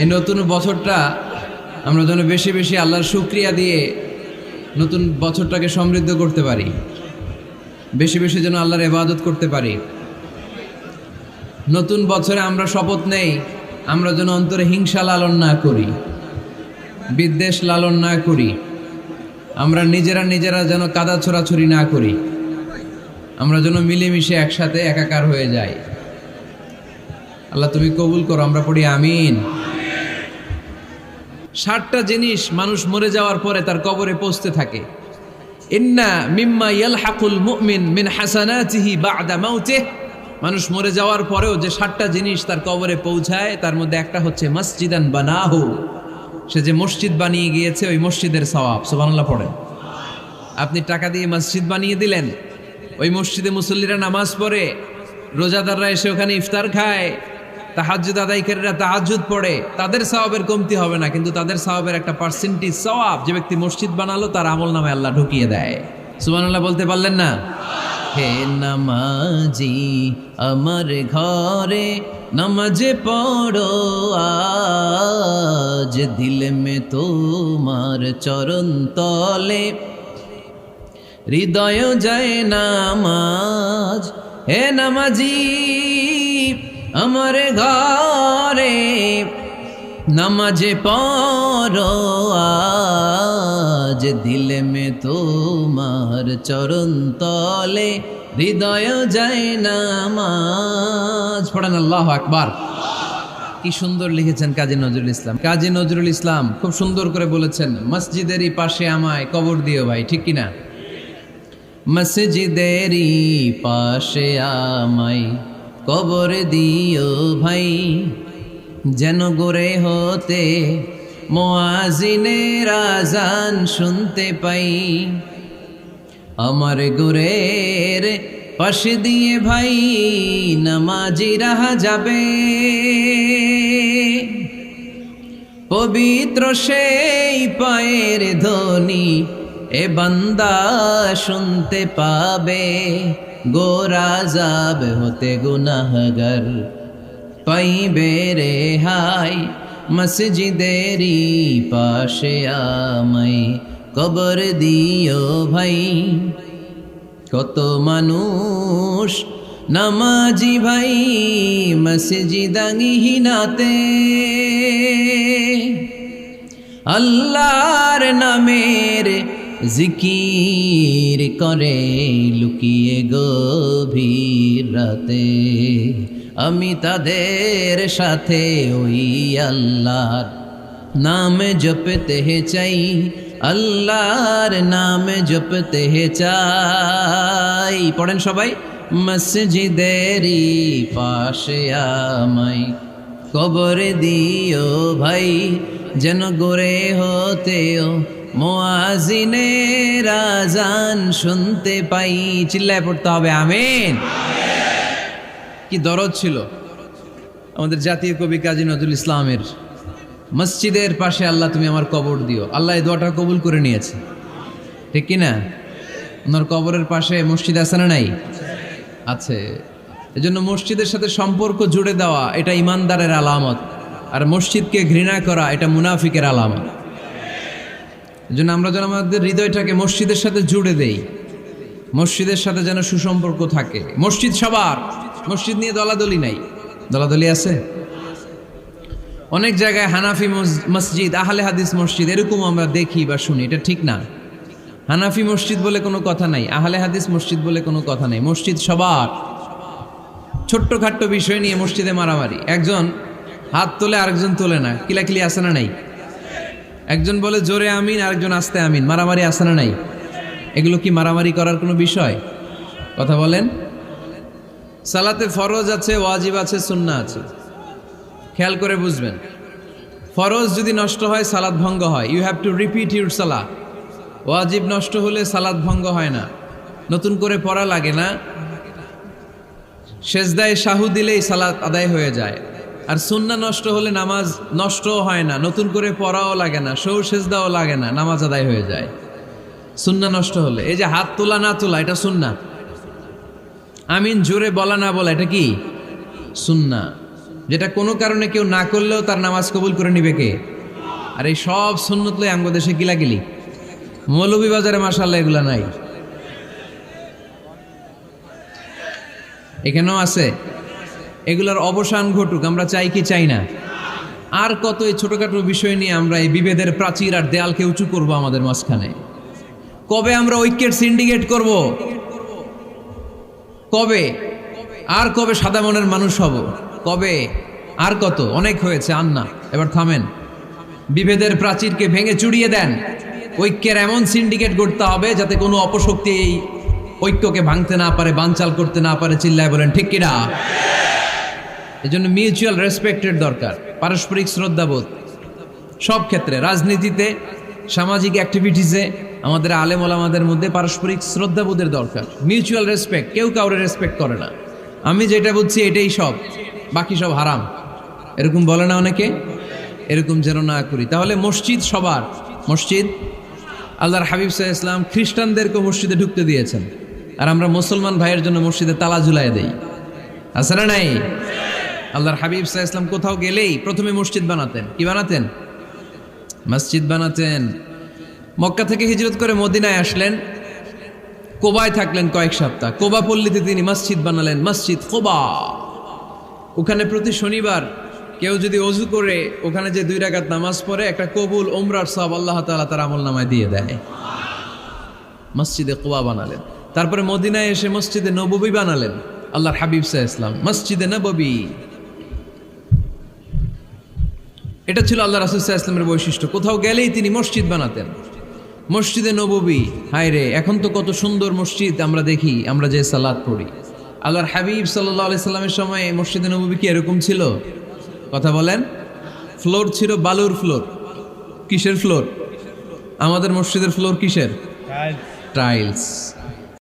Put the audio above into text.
এই নতুন বছরটা আমরা যেন বেশি বেশি আল্লাহর শুকরিয়া দিয়ে নতুন বছরটাকে সমৃদ্ধ করতে পারি, বেশি বেশি যেন আল্লাহর ইবাদত করতে পারি। নতুন বছরে আমরা শপথ নেই, আমরা যেন অন্তরে হিংসা লালন না করি, বিদ্বেষ লালন না করি, আমরা নিজেরা যেন কাদা ছোড়াছুরি না করি, আমরা যেন মিলেমিশে একসাথে একাকার হয়ে যাই। আল্লাহ তুমি কবুল করো, আমরা পড়ি আমিন। 60টা জিনিস মানুষ মরে যাওয়ার পরে তার কবরে পৌঁছতে থাকে। ইন্না মিম্মা ইয়ালহাকুল মুমিন মিন হাসানাতিহি বা'দা মাউতিহি, মানুষ মরে যাওয়ার পরেও যে 60টা জিনিস তার কবরে পৌঁছায় তার মধ্যে একটা হচ্ছে মসজিদান বানাহু, সে যে মসজিদ বানিয়ে গিয়েছে ওই মসজিদের সওয়াব। সুবহানাল্লাহ পড়েন। আপনি টাকা দিয়ে মসজিদ বানিয়ে দিলেন, ওই মসজিদে মুসল্লিরা নামাজ পড়ে, রোজাদাররা এসে ওখানে ইফতার খায়, তাহাজ্জুদ আদায়কারীরা তাহাজ্জুদ পড়ে, তাদের সওয়াবের কমতি হবে না, কিন্তু তাদের সওয়াবের একটা পার্সেন্টেজ সওয়াব যে ব্যক্তি মসজিদ বানালো তার আমলনামায় আল্লাহ ঢুকিয়ে দেয়। সুবহানাল্লাহ বলতে পারলেন না? হে নামাজি আমার ঘরে নামাজ পড়ো আজ, দিল মে তোমার চরণ তলে হৃদয় যায় নামাজ। হে নামাজি আমার ঘরে নামাজ পড়ো আজ, দিল মে তোমার চরণ তলে হৃদয় যায় নামাজ। পড়েন আল্লাহু আকবার। কি সুন্দর লিখেছেন কাজী নজরুল ইসলাম। কাজী নজরুল ইসলাম খুব সুন্দর করে বলেছেন, মসজিদেরই পাশে আমায় কবর দিও ভাই, ঠিক কিনা? মসজিদেরই পাশে আমায় কবর দিও ভাই, যেন গোরে হতে মুয়াজ্জিনের আযান শুনতে পাই। আমার গোরের পাশে দিয়ে ভাই নামাজিরা যাবে, পবিত্র সেই পায়ের ধ্বনি এ বান্দা শুনতে পাবে। গোরা যাব হতে গুনাহগার পাইবে রেহাই, মসজিদেরই পাশে আমায় কবর দিও ভাই। কত মানুষ নামাজি ভাই মসজিদাঙ্গিহীনাতে, আল্লাহর নামের জিকির করে লুকিয়ে গভীর রাতে। আমি তাদের সাথে ওই আল্লাহর নাম জপতে চাই, আল্লাহর নাম জপতে চাই। পড়েন সবাই, মসজিদেরই পাশে আমায় কবর দিও ভাই, যেন গোরে হতেও মুয়াজ্জিনের আযান শুনতে পাই। চিল্লায় পড়তে হবে আমিন। কি দরদ ছিল আমাদের জাতীয় কবি কাজী নজরুল ইসলামের, মসজিদের পাশে আল্লাহ তুমি আমার কবর দিও। আল্লাহ এই দোয়াটা কবুল করে নিয়েছে, ঠিক কিনা? ওনার কবরের পাশে মসজিদ আছে না নাই? আছে। এজন্য মসজিদের সাথে সম্পর্ক জুড়ে দেওয়া এটা ইমানদারের আলামত, আর মসজিদকে ঘৃণা করা এটা মুনাফিকের আলামত। এজন্য আমরা যেন আমাদের হৃদয়টাকে মসজিদের সাথে জুড়ে দেই, মসজিদের সাথে যেন সুসম্পর্ক থাকে। মসজিদ সবার, মসজিদ নিয়ে দলাদলি নাই। দলাদলি আছে অনেক জায়গায়, হানাফি মসজিদ, আহলে হাদিস মসজিদ এরকম আমরা দেখি বা শুনি, এটা ঠিক না। হানাফি মসজিদ বলে কোনো কথা নাই, আহলে হাদিস মসজিদ বলে কোনো কথা নাই। মসজিদ সবার। ছোট্টখাট্ট বিষয় নিয়ে মসজিদে মারামারি, একজন হাত তোলে আরেকজন তোলে না, কিলাকিলি আছে না নাই? একজন বলে জোরে আমিন, আরেকজন আস্তে আমিন, মারামারি আছে না নাই? এগুলো কি মারামারি করার কোনো বিষয়? কথা বলেন। সালাতে ফরজ আছে, ওয়াজিব আছে, সুন্নাহ আছে। খেয়াল করে বুঝবেন, ফরজ যদি নষ্ট হয় সালাত ভঙ্গ হয়, you have to repeat your সালাহ। ওয়াজিব নষ্ট হলে সালাত ভঙ্গ হয় না, নতুন করে পড়া লাগে না, সেজদায় শাহু দিলেই সালাত আদায় হয়ে যায়। আর সুন্নাহ নষ্ট হলে নামাজ নষ্টও হয় না, নতুন করে পড়াও লাগে না, সৌ সেজদাও লাগে না, নামাজ আদায় হয়ে যায় সুন্নাহ নষ্ট হলে। এই যে হাত তোলা না তোলা এটা সুন্নাহ, আমিন জোরে বলা না বলা এটা কি সুন্নাহ। যেটা কোনো কারণে কেউ না করলেও তার নামাজ কবুল করে নিবে কে? আর এই সব সুন্নত লই আমগো দেশে গিলাগিলি। মৌলভীবাজারে মাশাআল্লাহ এগুলা নাই, এখানেও আছে। এগুলার অবসান ঘটুক, আমরা চাই কি চাই না? আর কত এই ছোটখাটো বিষয় নিয়ে আমরা এই বিভেদের প্রাচীর আর দেয়ালকে উঁচু করব আমাদের মাঝখানে? কবে আমরা ঐক্যের সিন্ডিকেট করব? কবে? আর কবে সাদা মনের মানুষ হব? কবে? আর কত? অনেক হয়েছে, আর না, এবার থামেন। বিভেদের প্রাচীরকে ভেঙে চুড়িয়ে দেন। ঐক্যের এমন সিন্ডিকেট গড়তে হবে যাতে কোনো অপশক্তি এই ঐক্যকে ভাঙতে না পারে, বানচাল করতে না পারে। চিল্লায় বলেন ঠিক কিনা? এই জন্য মিউচুয়াল রেসপেক্টের দরকার, পারস্পরিক শ্রদ্ধাবোধ সব ক্ষেত্রে, রাজনীতিতে, সামাজিক অ্যাক্টিভিটিসে আমাদের আলেম ওলামাদের মধ্যে পারস্পরিক শ্রদ্ধাবোধের দরকার, মিউচুয়াল রেসপেক্ট। কেউ কাউরে রেসপেক্ট করে না, আমি যেটা বুঝছি এটাই সব, বাকি সব হারাম, এরকম বলে না অনেকে? এরকম যেন না করি। তাহলে মসজিদ সবার, মসজিদ আল্লাহর হাবিব সাল্লাল্লাহু আলাইহি ওয়াসাল্লাম খ্রিস্টানদেরকে মসজিদে ঢুকতে দিয়েছেন, আর আমরা মুসলমান ভাইয়ের জন্য মসজিদে তালা ঝুলাই দেই, আছে না নাই? আল্লাহর হাবিব সাল্লাল্লাহু আলাইহি ওয়াসাল্লাম কোথাও গেলেই প্রথমে মসজিদ বানাতেন। কি বানাতেন? মসজিদ বানাতেন। মক্কা থেকে হিজরত করে মদিনায় আসলেন, কোবায় থাকলেন কয়েক সপ্তাহ। কোবা পল্লীতে তিনি মসজিদ বানালেন, মসজিদ কোবা। ওখানে প্রতি শনিবার কেউ যদি অজু করে ওখানে যে 2 রাকাত নামাজ পড়ে, একটা কবুল ওমরার সওয়াব আল্লাহ তাআলা তার আমলনামায় দিয়ে দেয়। মসজিদে কোবা বানালেন। তারপরে মদিনায় এসে মসজিদে নববী বানালেন আল্লাহর হাবিব সাল্লাল্লাহু আলাইহি ওয়াসাল্লাম, মসজিদে নববী। এটা ছিল আল্লাহ রাসূল সাল্লাল্লাহু আলাইহি ওয়াসাল্লামের বৈশিষ্ট্য। কোথাও গেলেই তিনি মসজিদ বানাতেন, মসজিদে নববী। হায় রে, এখন তো কত সুন্দর মসজিদ আমরা দেখি, আমরা যে সালাত পড়ি। আল্লাহর হাবিব সাল্লাল্লাহু আলাইহি সাল্লামের সময় মসজিদে নববী কি এরকম ছিল? কথা বলেন। ফ্লোর ছিল বালুর ফ্লোর। কিসের ফ্লোর? আমাদের মসজিদের ফ্লোর কিসের? টাইলস।